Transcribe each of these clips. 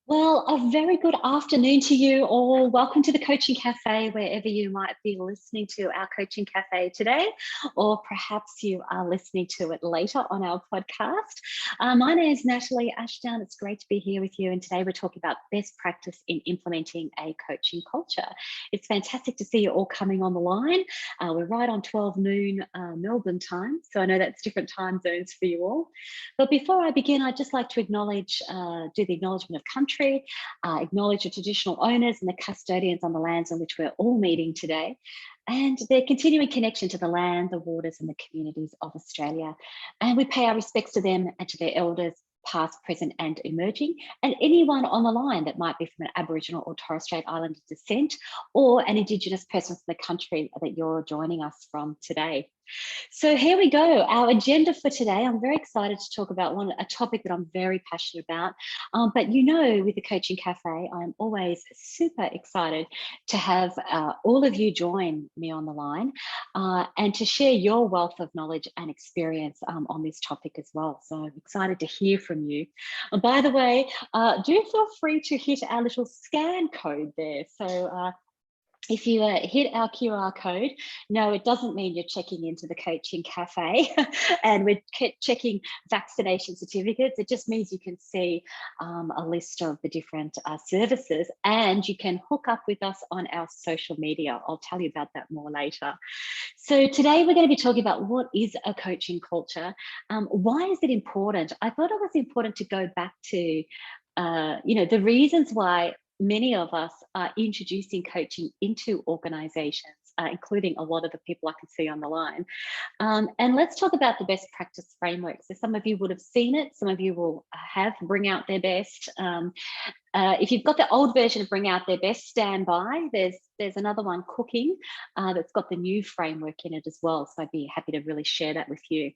Well, a very good afternoon to you all. Welcome to the Coaching Cafe, wherever you might be listening to our Coaching Cafe today, or perhaps you are listening to it later on our podcast. My name is Natalie Ashdown. It's great to be here with you. And today we're talking about best practice in implementing a coaching culture. It's fantastic to see you all coming on the line. We're right on 12 noon Melbourne time. So I know that's different time zones for you all. But before I begin, I'd just like to acknowledge, do the acknowledgement of country, acknowledge the traditional owners and the custodians on the lands on which we're all meeting today, and their continuing connection to the land, the waters and the communities of Australia. And we pay our respects to them and to their elders, past, present and emerging, and anyone on the line that might be from an Aboriginal or Torres Strait Islander descent, or an Indigenous person from the country that you're joining us from today. So here we go, our agenda for today. I'm very excited to talk about a topic that I'm very passionate about. But you know, with the Coaching Cafe, I'm always super excited to have all of you join me on the line and to share your wealth of knowledge and experience on this topic as well. So I'm excited to hear from you. And by the way, do feel free to hit our little scan code there. So if you hit our QR code, no, it doesn't mean you're checking into the Coaching Cafe and we're checking vaccination certificates. It just means you can see a list of the different services, and you can hook up with us on our social media. I'll tell you about that more later. So today we're going to be talking about what is a coaching culture. Why is it important? I thought it was important to go back to the reasons why many of us are introducing coaching into organizations, including a lot of the people I can see on the line. And let's talk about the best practice framework. So some of you would have seen it, some of you will have Bring Out Their Best. If you've got the old version of Bring Out Their Best, stand by. There's another one, Cooking, that's got the new framework in it as well. So I'd be happy to really share that with you.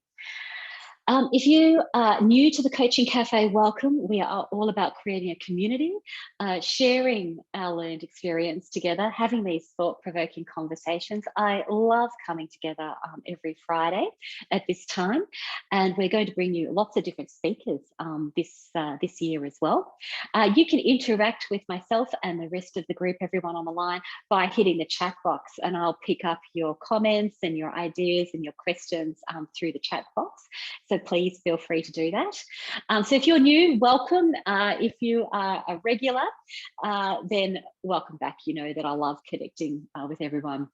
If you are new to the Coaching Cafe, welcome. We are all about creating a community, sharing our learned experience together, having these thought-provoking conversations. I love coming together every Friday at this time, and we're going to bring you lots of different speakers this year as well. You can interact with myself and the rest of the group, everyone on the line, by hitting the chat box, and I'll pick up your comments and your ideas and your questions through the chat box. So please feel free to do that. So if you're new, welcome. If you are a regular, then welcome back. You know that I love connecting with everyone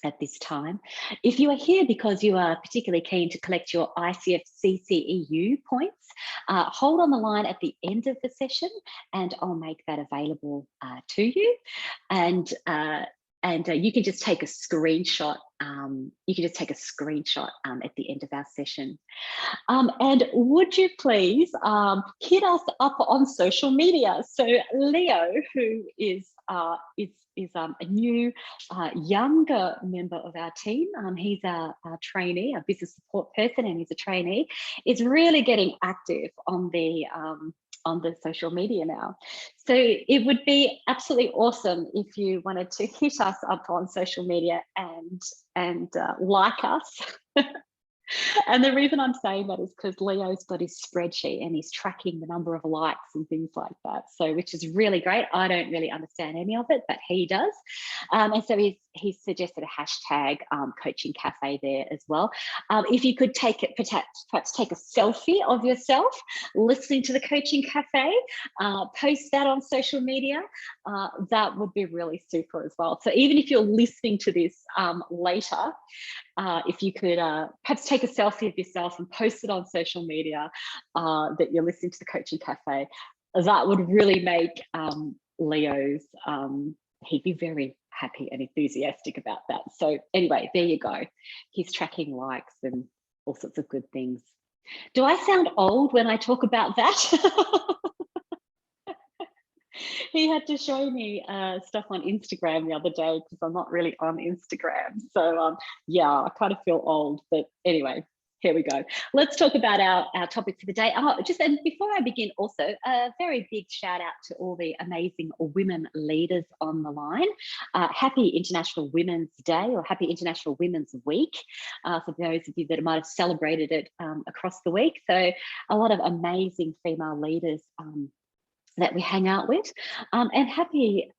at this time. If you are here because you are particularly keen to collect your ICF CCEU points, hold on the line at the end of the session and I'll make that available to you. And you can just take a screenshot. You can just take a screenshot at the end of our session. And would you please hit us up on social media? So Leo, who is a new younger member of our team, he's our trainee, a business support person, and he's a trainee, is really getting active on the social media now. So it would be absolutely awesome if you wanted to hit us up on social media and like us. And the reason I'm saying that is because Leo's got his spreadsheet and he's tracking the number of likes and things like that. So, which is really great. I don't really understand any of it, but he does. And so he's suggested a hashtag Coaching Cafe there as well. If you could take it, perhaps take a selfie of yourself listening to the Coaching Cafe, post that on social media, that would be really super as well. So even if you're listening to this later, if you could perhaps take a selfie of yourself and post it on social media that you're listening to the Coaching Cafe, that would really make Leo's, he'd be very happy and enthusiastic about that. So anyway, there you go. He's tracking likes and all sorts of good things. Do I sound old when I talk about that? He had to show me stuff on Instagram the other day because I'm not really on Instagram. So yeah, I kind of feel old, but anyway, here we go. Let's talk about our topic for the day. And before I begin, also a very big shout out to all the amazing women leaders on the line. Happy International Women's Day, or happy International Women's Week, for those of you that might have celebrated it across the week. So a lot of amazing female leaders that we hang out with. And happy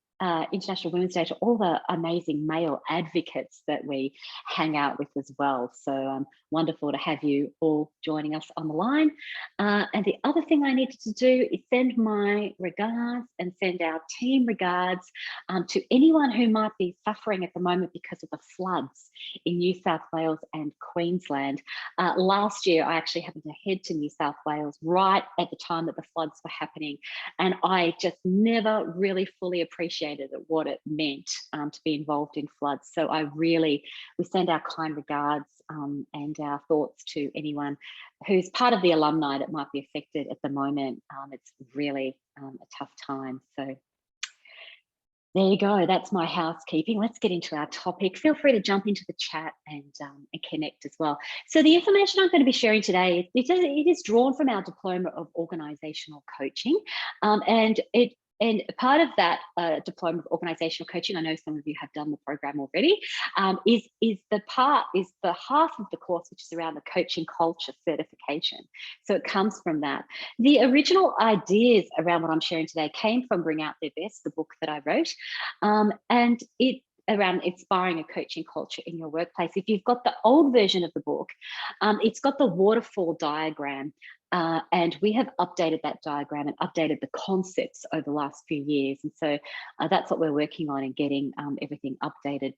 International Women's Day to all the amazing male advocates that we hang out with as well. So wonderful to have you all joining us on the line. And the other thing I needed to do is send my regards and send our team regards to anyone who might be suffering at the moment because of the floods in New South Wales and Queensland. Last year, I actually happened to head to New South Wales right at the time that the floods were happening. And I just never really fully appreciated what it meant to be involved in floods. So we send our kind regards and our thoughts to anyone who's part of the alumni that might be affected at the moment. It's really a tough time. So there you go. That's my housekeeping. Let's get into our topic. Feel free to jump into the chat and connect as well. So the information I'm going to be sharing today, it is drawn from our Diploma of Organisational Coaching, and part of that Diploma of Organisational Coaching, I know some of you have done the program already, is the half of the course which is around the coaching culture certification. So it comes from that. The original ideas around what I'm sharing today came from Bring Out Their Best, the book that I wrote, and it around inspiring a coaching culture in your workplace. If you've got the old version of the book, it's got the waterfall diagram. And we have updated that diagram and updated the concepts over the last few years. And so that's what we're working on and getting everything updated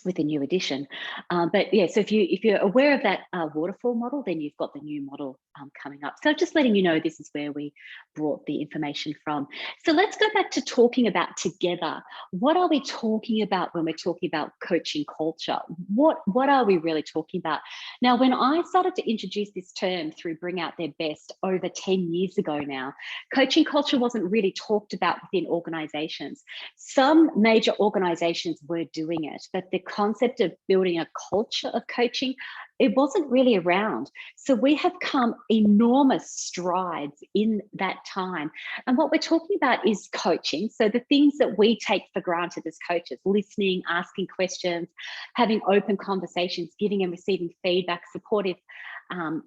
with a new edition. But yeah, so if you're aware of that waterfall model, then you've got the new model coming up. So just letting you know, this is where we brought the information from. So let's go back to talking about together. What are we talking about when we're talking about coaching culture? What are we really talking about? Now, when I started to introduce this term through Bring Out Their Best over 10 years ago now, coaching culture wasn't really talked about within organizations. Some major organizations were doing it, but the concept of building a culture of coaching, it wasn't really around. So we have come enormous strides in that time. And what we're talking about is coaching. So the things that we take for granted as coaches: listening, asking questions, having open conversations, giving and receiving feedback, supportive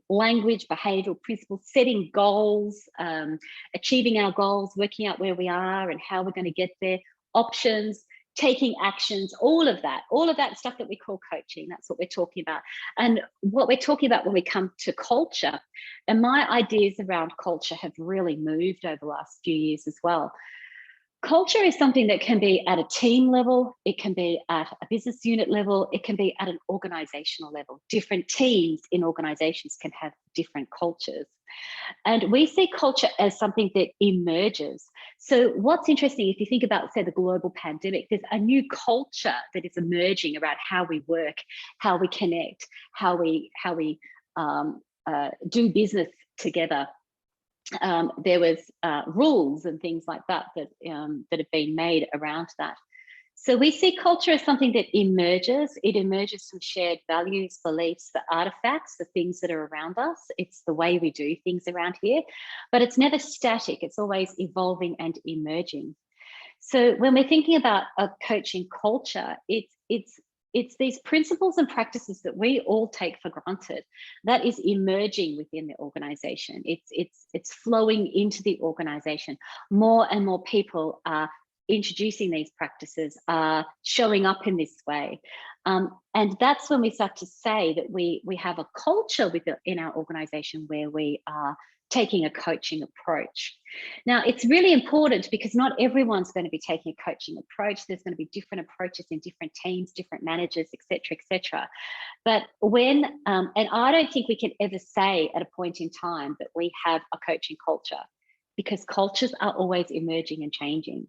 language, behavioral principles, setting goals, achieving our goals, working out where we are and how we're going to get there, options, taking actions, all of that stuff that we call coaching. That's what we're talking about. And what we're talking about when we come to culture, and my ideas around culture have really moved over the last few years as well. Culture is something that can be at a team level, it can be at a business unit level, it can be at an organizational level. Different teams in organizations can have different cultures. And we see culture as something that emerges. So what's interesting, if you think about, say, the global pandemic, there's a new culture that is emerging around how we work, how we connect, how we do business together. There was rules and things like that that have been made around that. So we see culture as something that emerges. It emerges from shared values, beliefs, the artifacts, the things that are around us. It's the way we do things around here, but it's never static. It's always evolving and emerging. So when we're thinking about a coaching culture, it's these principles and practices that we all take for granted that is emerging within the organization. It's flowing into the organization. More and more people are introducing these practices, are showing up in this way. And that's when we start to say that we have a culture in our organization where we are taking a coaching approach. Now, it's really important because not everyone's going to be taking a coaching approach. There's going to be different approaches in different teams, different managers, etc., etc. But when, and I don't think we can ever say at a point in time that we have a coaching culture, because cultures are always emerging and changing.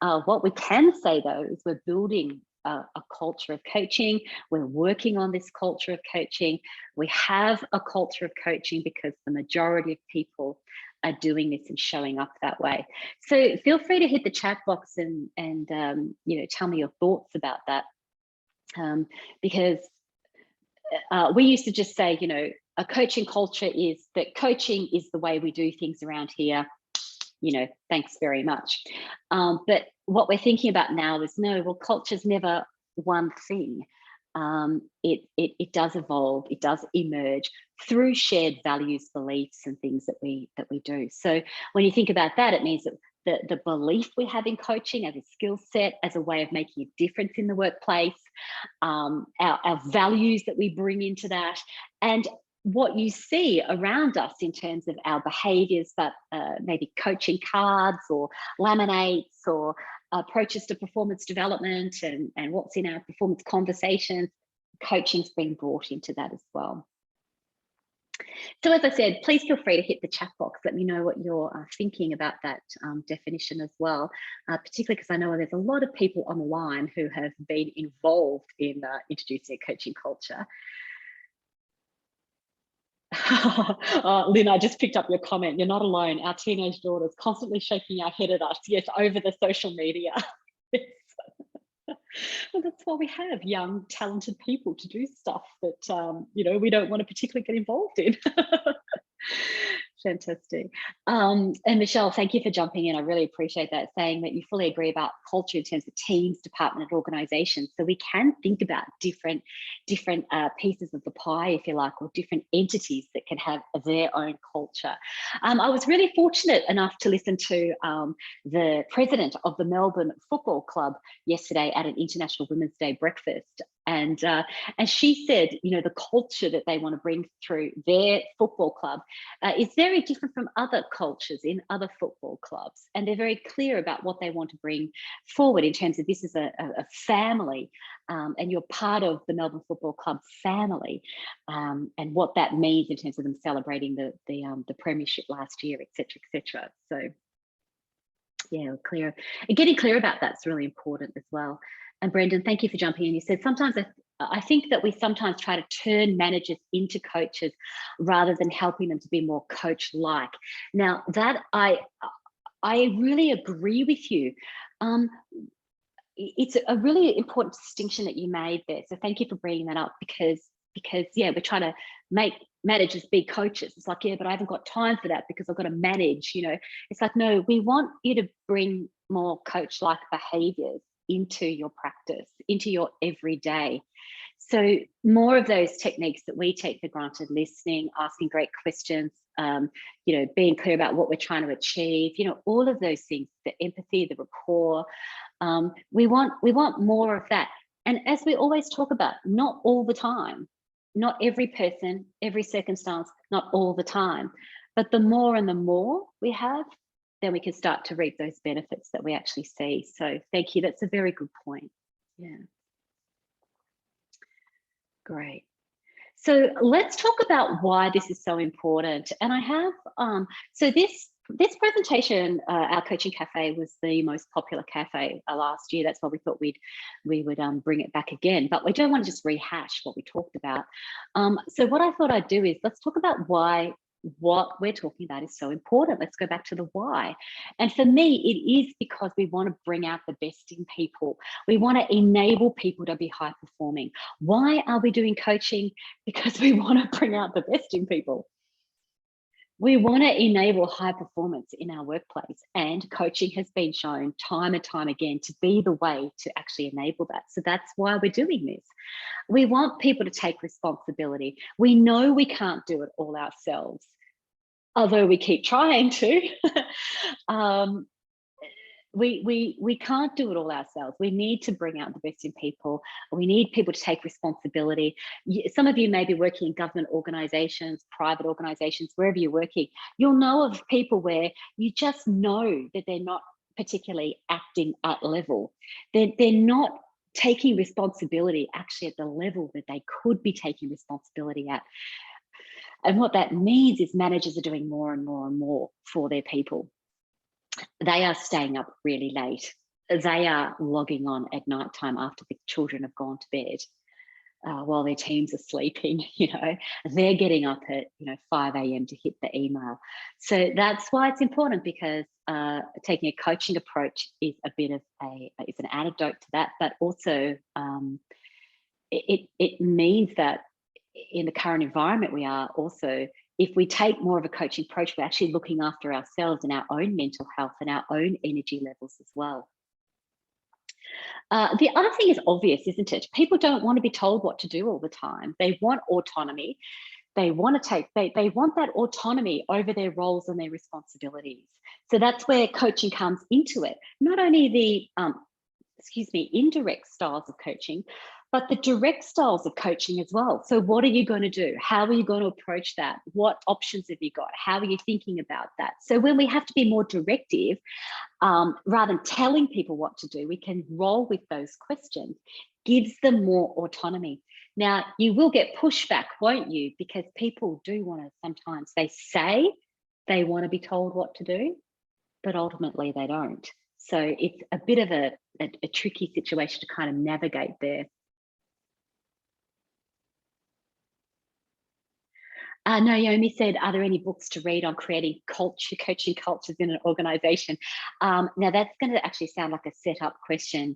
What we can say, though, is we're building a culture of coaching. We're working on this culture of coaching. We have a culture of coaching because the majority of people are doing this and showing up that way. So feel free to hit the chat box and tell me your thoughts about that, because we used to just say, a coaching culture is that coaching is the way we do things around here. Thanks very much. But what we're thinking about now is no, well, culture's never one thing. It does evolve, it does emerge through shared values, beliefs, and things that we do. So when you think about that, it means that the belief we have in coaching as a skill set, as a way of making a difference in the workplace, our values that we bring into that, and what you see around us in terms of our behaviours, but maybe coaching cards or laminates or approaches to performance development and what's in our performance conversations. Coaching's been brought into that as well. So as I said, please feel free to hit the chat box. Let me know what you're thinking about that definition as well, particularly because I know there's a lot of people on the line who have been involved in introducing a coaching culture. Lynn, I just picked up your comment. You're not alone. Our teenage daughter's constantly shaking our head at us. Yes, over the social media. Well, that's why we have young, talented people to do stuff that we don't want to particularly get involved in. Fantastic. And Michelle, thank you for jumping in. I really appreciate that, saying that you fully agree about culture in terms of teams, department, and organizations. So we can think about different pieces of the pie, if you like, or different entities that can have their own culture. I was really fortunate enough to listen to the president of the Melbourne Football Club yesterday at an International Women's Day breakfast. And she said, the culture that they want to bring through their football club is very different from other cultures in other football clubs. And they're very clear about what they want to bring forward in terms of this is a family, and you're part of the Melbourne Football Club family, and what that means in terms of them celebrating the premiership last year, etc., etc. So yeah, clear. And getting clear about that's really important as well. And Brendan, thank you for jumping in. You said sometimes I think that we sometimes try to turn managers into coaches rather than helping them to be more coach-like. Now that I really agree with you. It's a really important distinction that you made there. So thank you for bringing that up, because yeah, we're trying to make managers be coaches. It's like, yeah, but I haven't got time for that because I've got to manage. It's like, no, we want you to bring more coach-like behaviors into your practice, into your everyday. So more of those techniques that we take for granted, listening, asking great questions, being clear about what we're trying to achieve, all of those things, the empathy, the rapport, we want more of that. And as we always talk about, not all the time, not every person, every circumstance, not all the time, but the more and the more we have, then we can start to reap those benefits that we actually see. So thank you. That's a very good point. Yeah. Great. So let's talk about why this is so important. And I have, so this presentation, our Coaching Cafe, was the most popular cafe last year. That's why we thought we would bring it back again, but we don't want to just rehash what we talked about. So what I thought I'd do is let's talk about why what we're talking about is so important. Let's go back to the why. And for me, it is because we want to bring out the best in people. We want to enable people to be high performing. Why are we doing coaching? Because we want to bring out the best in people. We want to enable high performance in our workplace, and coaching has been shown time and time again to be the way to actually enable that. So that's why we're doing this. We want people to take responsibility. We know we can't do it all ourselves, although we keep trying to. We can't do it all ourselves. We need to bring out the best in people. We need people to take responsibility. Some of you may be working in government organisations, private organisations, wherever you're working. You'll know of people where you just know that they're not particularly acting at level. They're not taking responsibility actually at the level that they could be taking responsibility at. And what that means is managers are doing more and more and more for their people. They are staying up really late. They are logging on at night time after the children have gone to bed, while their teams are sleeping. They're getting up at 5 a.m. to hit the email. So that's why it's important, because taking a coaching approach is a bit of it's an antidote to that, but also it means that in the current environment we are also, if we take more of a coaching approach, we're actually looking after ourselves and our own mental health and our own energy levels as well. The other thing is obvious, isn't it? People don't want to be told what to do all the time. They want autonomy. they want to take, they want that autonomy over their roles and their responsibilities. So that's where coaching comes into it. Not only the indirect styles of coaching, but the direct styles of coaching as well. So what are you going to do? How are you going to approach that? What options have you got? How are you thinking about that? So when we have to be more directive, rather than telling people what to do, we can roll with those questions, gives them more autonomy. Now, you will get pushback, won't you? Because people do want to, sometimes they say they want to be told what to do, but ultimately they don't. So it's a bit of a tricky situation to kind of navigate there. Naomi said, are there any books to read on creating coaching cultures in an organization? Now that's going to actually sound like a setup question,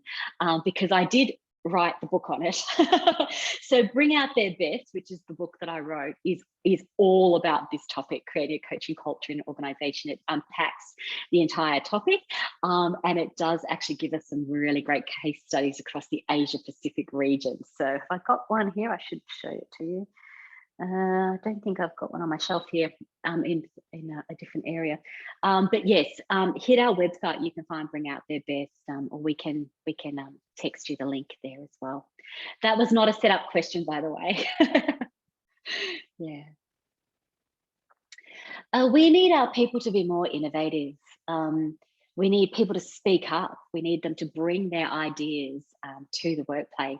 because I did write the book on it. So Bring Out Their Best, which is the book that I wrote, is all about this topic, creating a coaching culture in an organization. It unpacks the entire topic, and it does actually give us some really great case studies across the Asia Pacific region. So if I got one here, I should show it to you. I don't think I've got one on my shelf here, in a different area. But yes, hit our website. You can find Bring Out Their Best, or we can text you the link there as well. That was not a setup question, by the way. Yeah. We need our people to be more innovative. We need people to speak up. We need them to bring their ideas to the workplace.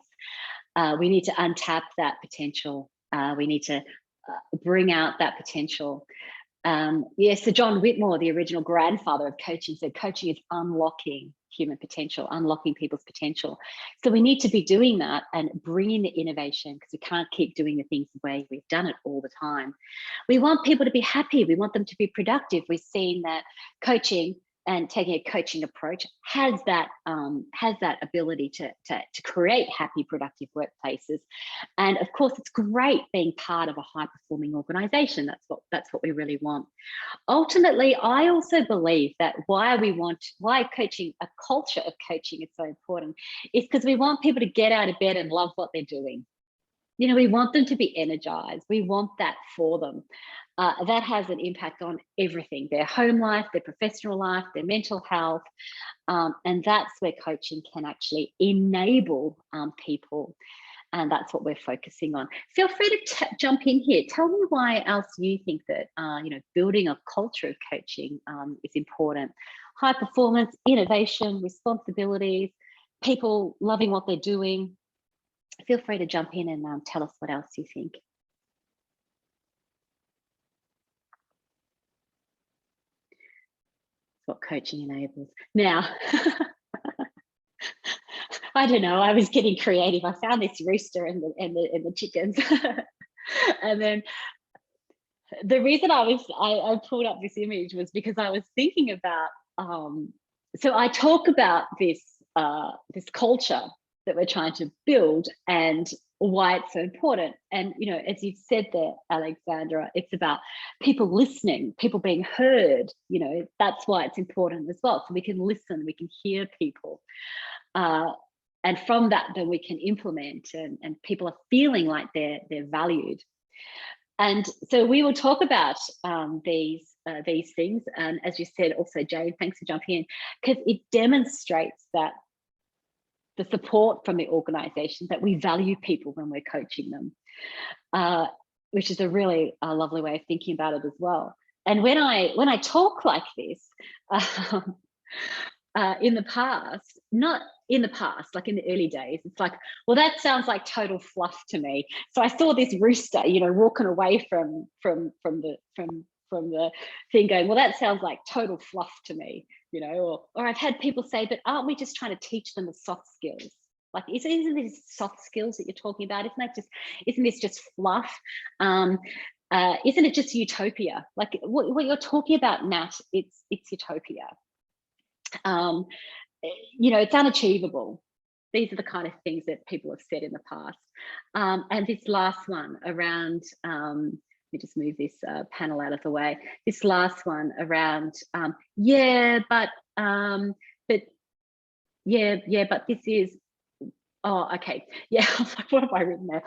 We need to untap that potential. We need to bring out that potential. So John Whitmore, the original grandfather of coaching, said coaching is unlocking human potential, unlocking people's potential. So we need to be doing that and bringing the innovation, because we can't keep doing the things the way we've done it all the time. We want people to be happy. We want them to be productive. We've seen that coaching and taking a coaching approach has that ability to create happy, productive workplaces. And of course, it's great being part of a high-performing organization. That's what we really want. Ultimately, I also believe that why coaching, a culture of coaching is so important, is because we want people to get out of bed and love what they're doing. You know, we want them to be energized. We want that for them. That has an impact on everything, their home life, their professional life, their mental health. And that's where coaching can actually enable people. And that's what we're focusing on. Feel free to jump in here. Tell me why else you think that, building a culture of coaching is important. High performance, innovation, responsibilities, people loving what they're doing. Feel free to jump in and tell us what else you think. What coaching enables. Now, I don't know, I was getting creative. I found this rooster and the chickens. And then the reason I pulled up this image was because I was thinking about, so I talk about this culture that we're trying to build and why it's so important. And, as you've said there, Alexandra, it's about people listening, people being heard. That's why it's important as well. So we can listen, we can hear people. And from that, then we can implement, and people are feeling like they're valued. And so we will talk about these things. And as you said, also, Jane, thanks for jumping in, because it demonstrates that the support from the organization, that we value people when we're coaching them, which is a really lovely way of thinking about it as well. And when I talk like this, in the past, not in the past, like in the early days, it's like, well, that sounds like total fluff to me. So I saw this rooster, walking away from the thing, going, well, that sounds like total fluff to me, or I've had people say, but aren't we just trying to teach them the soft skills? Like, isn't these soft skills that you're talking about? Isn't this just fluff? Isn't it just utopia? Like what you're talking about, Nat, it's utopia. It's unachievable. These are the kind of things that people have said in the past. And this last one around, let me just move this panel out of the way. This last one around, but this is, oh, okay. Yeah, what have I written there?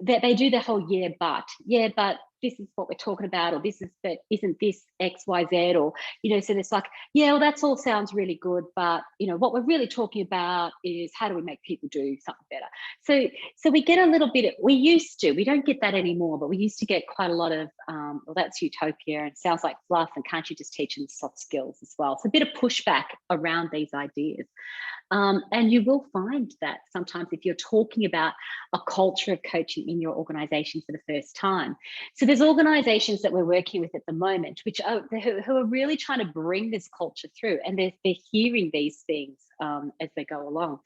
they do the whole yeah, but this is what we're talking about, or this is, but isn't this X, Y, Z, or, you know, so it's like, yeah, well, that's all sounds really good, but, you know, what we're really talking about is how do we make people do something better? So we get a little bit, we don't get that anymore, but we used to get quite a lot of, well, that's utopia and sounds like fluff, and can't you just teach them soft skills as well? So a bit of pushback around these ideas. And you will find that sometimes if you're talking about a culture of coaching in your organization for the first time. So there's organizations that we're working with at the moment, which are, who are really trying to bring this culture through, and they're hearing these things as they go along.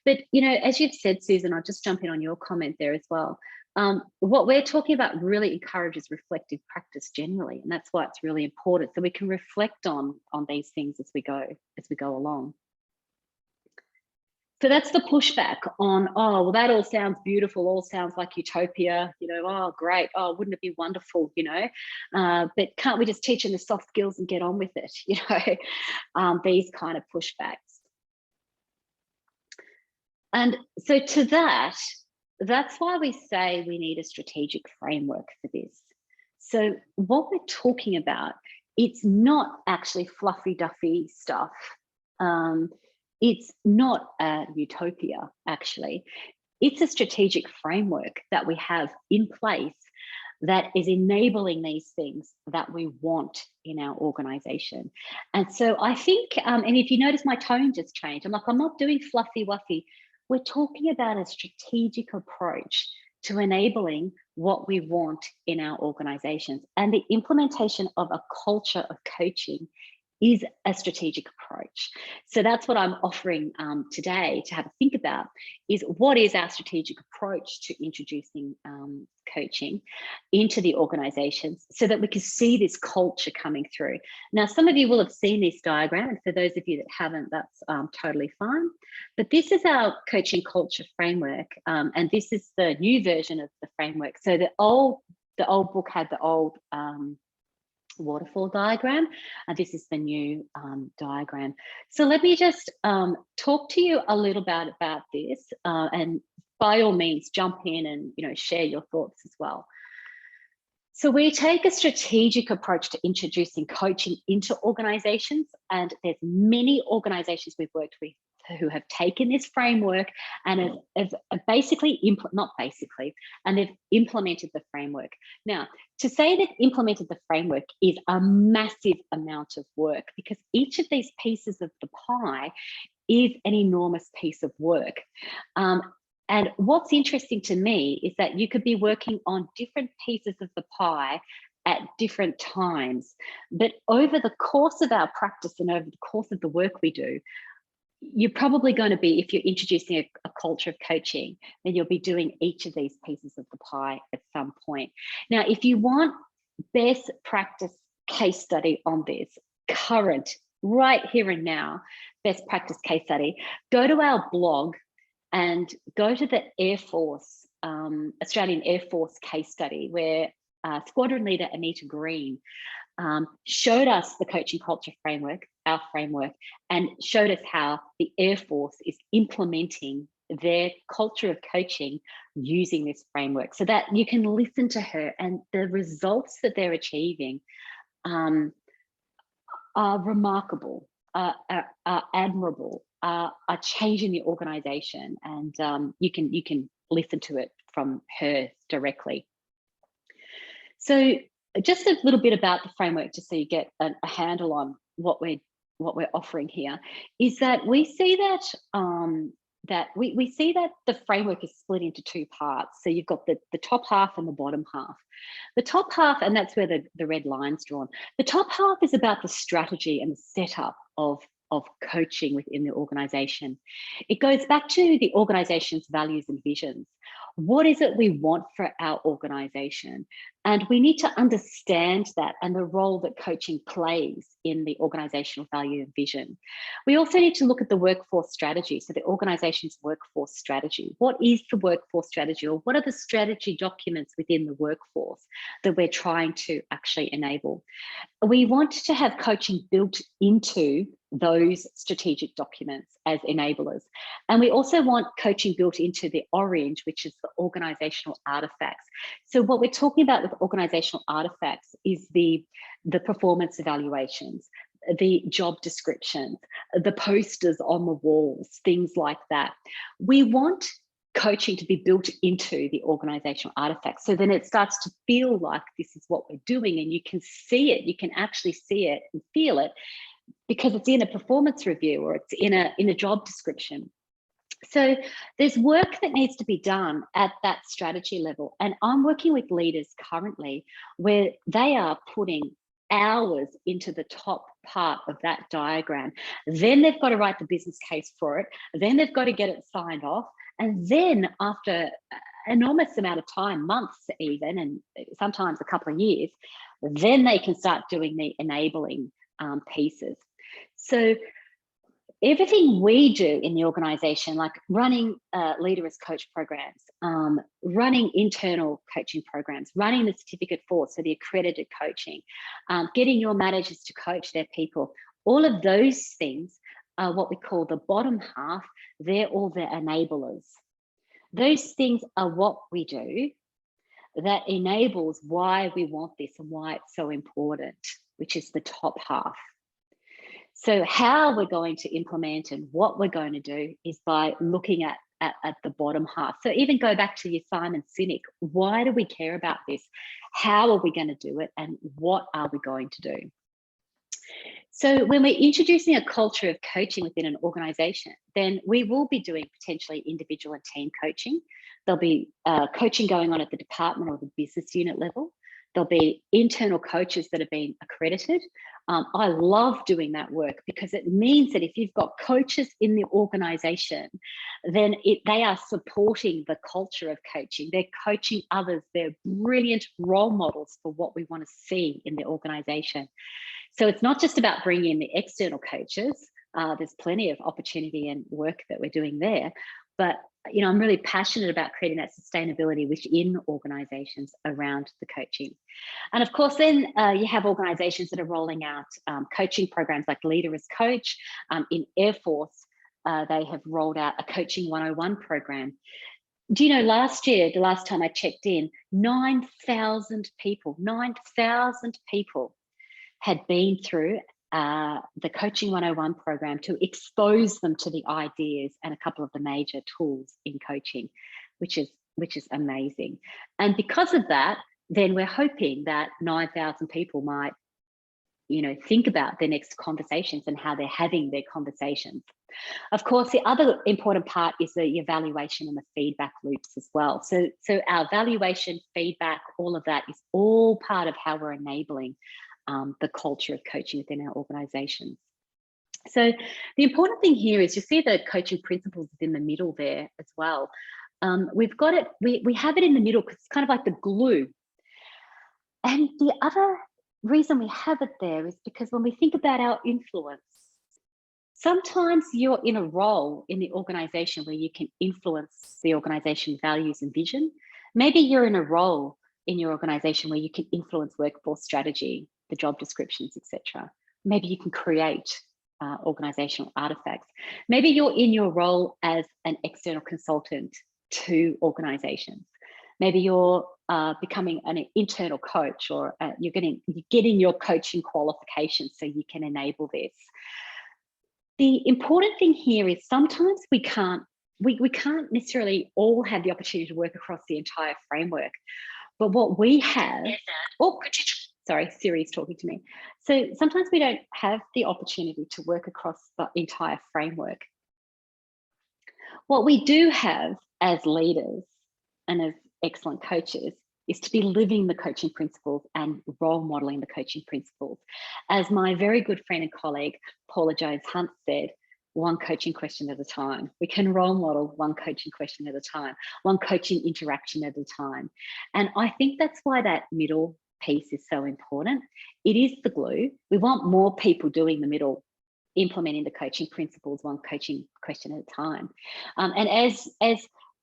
But, you know, as you've said, Susan, I'll just jump in on your comment there as well. What we're talking about really encourages reflective practice generally, and that's why it's really important. So we can reflect on these things as we go along. So that's the pushback on, oh, well, that all sounds beautiful, all sounds like utopia, you know, oh, great, oh, wouldn't it be wonderful, you know, but can't we just teach them the soft skills and get on with it, you know, these kind of pushbacks. And so to that's why we say we need a strategic framework for this. So what we're talking about, it's not actually fluffy duffy stuff. It's not a utopia, actually. It's a strategic framework that we have in place that is enabling these things that we want in our organization. And so I think, and if you notice my tone just changed, I'm like, I'm not doing fluffy wuffy. We're talking about a strategic approach to enabling what we want in our organizations. And the implementation of a culture of coaching is a strategic approach. So that's what I'm offering today to have a think about, is what is our strategic approach to introducing coaching into the organizations so that we can see this culture coming through. Now, some of you will have seen this diagram, and for those of you that haven't, that's totally fine. But this is our coaching culture framework, and this is the new version of the framework. So the old book had the old waterfall diagram, and this is the new diagram. So let me just talk to you a little bit about this, and by all means jump in and, you know, share your thoughts as well. So we take a strategic approach to introducing coaching into organizations, and there's many organizations we've worked with who have taken this framework and have basically, and they've implemented the framework. Now, to say that implemented the framework is a massive amount of work, because each of these pieces of the pie is an enormous piece of work. And what's interesting to me is that you could be working on different pieces of the pie at different times, but over the course of our practice and over the course of the work we do, you're probably going to be, if you're introducing a culture of coaching, then you'll be doing each of these pieces of the pie at some point. Now, if you want best practice case study on this, current, right here and now, best practice case study, go to our blog and go to the Air Force, Australian Air Force case study, where Squadron Leader Anita Green showed us the coaching culture framework, our framework, and showed us how the Air Force is implementing their culture of coaching using this framework, so that you can listen to her, and the results that they're achieving are remarkable, are admirable, are changing the organization, and you can listen to it from her directly. So just a little bit about the framework, just so you get a handle on what we're offering here, is that we see that we see that the framework is split into two parts. So you've got the top half and the bottom half. The top half, and that's where the red line's drawn. The top half is about the strategy and the setup of coaching within the organization. It goes back to the organization's values and visions. What is it we want for our organization? And we need to understand that and the role that coaching plays in the organizational value and vision. We also need to look at the workforce strategy. So the organization's workforce strategy. What is the workforce strategy, or what are the strategy documents within the workforce that we're trying to actually enable? We want to have coaching built into those strategic documents as enablers. And we also want coaching built into the orange, which is the organizational artifacts. So what we're talking about with organizational artifacts is the performance evaluations, the job descriptions, the posters on the walls, things like that. We want coaching to be built into the organizational artifacts. So then it starts to feel like this is what we're doing, and you can see it, you can actually see it and feel it because it's in a performance review or it's in a job description. So there's work that needs to be done at that strategy level. And I'm working with leaders currently where they are putting hours into the top part of that diagram. Then they've got to write the business case for it. Then they've got to get it signed off. And then after an enormous amount of time, months even, and sometimes a couple of years, then they can start doing the enabling pieces. So everything we do in the organization, like running leader as coach programs, running internal coaching programs, running the certificate for, so the accredited coaching, getting your managers to coach their people, all of those things are what we call the bottom half. They're all the enablers. Those things are what we do that enables why we want this and why it's so important, which is the top half. So how we're going to implement and what we're going to do is by looking at the bottom half. So even go back to your Simon Sinek. Why do we care about this? How are we going to do it? And what are we going to do? So when we're introducing a culture of coaching within an organization, then we will be doing potentially individual and team coaching. There'll be coaching going on at the department or the business unit level. There'll be internal coaches that have been accredited. I love doing that work because it means that if you've got coaches in the organization, then they are supporting the culture of coaching. They're coaching others. They're brilliant role models for what we want to see in the organization. So it's not just about bringing in the external coaches. There's plenty of opportunity and work that we're doing there. But I'm really passionate about creating that sustainability within organizations around the coaching. And of course, then you have organizations that are rolling out coaching programs like Leader as Coach. In Air Force, they have rolled out a Coaching 101 program. Do you know, last year, the last time I checked in, 9,000 people had been through the Coaching 101 program to expose them to the ideas and a couple of the major tools in coaching, which is amazing. And because of that, then we're hoping that 9,000 people might, think about their next conversations and how they're having their conversations. Of course, the other important part is the evaluation and the feedback loops as well. So our evaluation, feedback, all of that is all part of how we're enabling the culture of coaching within our organizations. So the important thing here is you see the coaching principles in the middle there as well. We've got it, we have it in the middle because it's kind of like the glue. And the other reason we have it there is because when we think about our influence, sometimes you're in a role in the organization where you can influence the organization values and vision. Maybe you're in a role in your organization where you can influence workforce strategy, the job descriptions, etc. Maybe you can create organizational artifacts. Maybe you're in your role as an external consultant to organizations. Maybe you're becoming an internal coach, or you're getting your coaching qualifications so you can enable this. The important thing here is sometimes we can't necessarily all have the opportunity to work across the entire framework. But what we have, sorry, Siri's talking to me. So sometimes we don't have the opportunity to work across the entire framework. What we do have as leaders and as excellent coaches is to be living the coaching principles and role modeling the coaching principles. As my very good friend and colleague, Paula Jones-Hunt said, one coaching question at a time. We can role model one coaching question at a time, one coaching interaction at a time. And I think that's why that middle piece is so important. It is the glue. We want more people doing the middle, implementing the coaching principles, one coaching question at a time. And as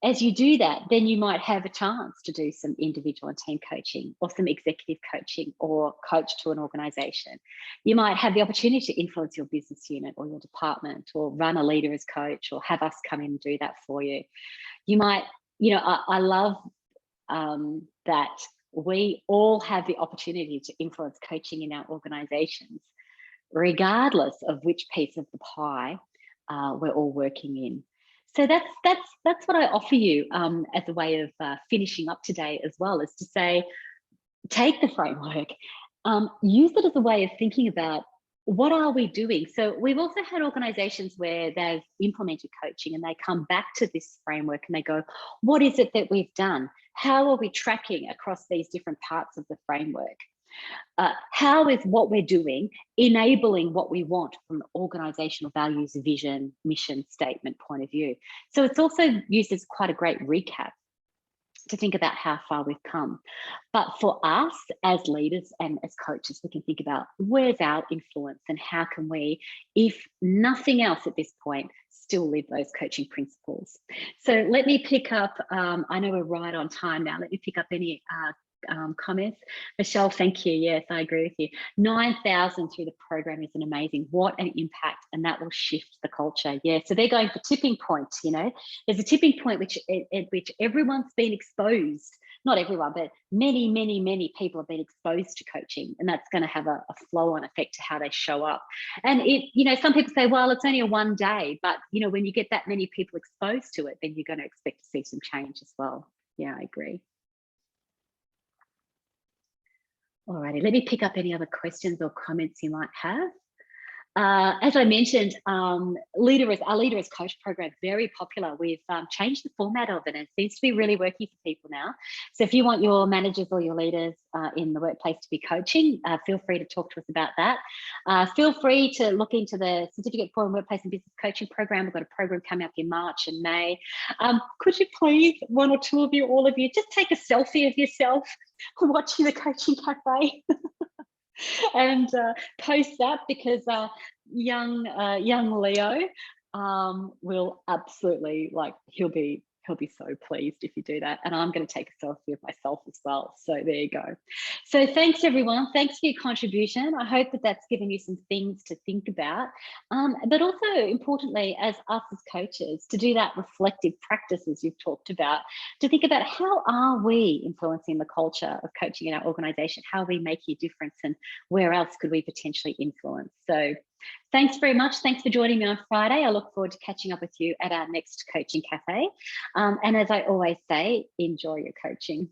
as you do that, then you might have a chance to do some individual and team coaching or some executive coaching or coach to an organisation. You might have the opportunity to influence your business unit or your department or run a leader as coach or have us come in and do that for you. You might, I love that we all have the opportunity to influence coaching in our organisations, regardless of which piece of the pie we're all working in. So that's what I offer you as a way of finishing up today as well, is to say, take the framework, use it as a way of thinking about what are we doing. So we've also had organizations where they've implemented coaching and they come back to this framework and they go, what is it that we've done? How are we tracking across these different parts of the framework? How is what we're doing enabling what we want from an organizational values, vision, mission statement point of view? So it's also used as quite a great recap to think about how far we've come. But for us as leaders and as coaches, we can think about where's our influence and how can we, if nothing else at this point, still live those coaching principles. So let me pick up, I know we're right on time now, let me pick up any comments. Michelle, thank you. Yes, I agree with you. 9,000 through the program is an amazing, what an impact, and that will shift the culture. Yeah, so they're going for tipping points, there's a tipping point at which everyone's been exposed, not everyone, but many people have been exposed to coaching, and that's going to have a flow-on effect to how they show up. And some people say, well, it's only a one day, but when you get that many people exposed to it, then you're going to expect to see some change as well. Yeah, I agree. Alrighty, let me pick up any other questions or comments you might have. As I mentioned, our Leader as Coach program, very popular. We've changed the format of it and it seems to be really working for people now. So if you want your managers or your leaders in the workplace to be coaching, feel free to talk to us about that. Feel free to look into the Certificate for Workplace and Business Coaching program. We've got a program coming up in March and May. Could you please, one or two of you, all of you, just take a selfie of yourself watching the Coaching Cafe? And post that, because young Leo will absolutely, he'll be so pleased if you do that. And I'm going to take a selfie of myself as well. So there you go. So thanks everyone. Thanks for your contribution. I hope that that's given you some things to think about. But also importantly, as us as coaches, to do that reflective practice as you've talked about, to think about how are we influencing the culture of coaching in our organization? How are we making a difference, and where else could we potentially influence? So thanks very much. Thanks for joining me on Friday. I look forward to catching up with you at our next Coaching Cafe. And as I always say, enjoy your coaching.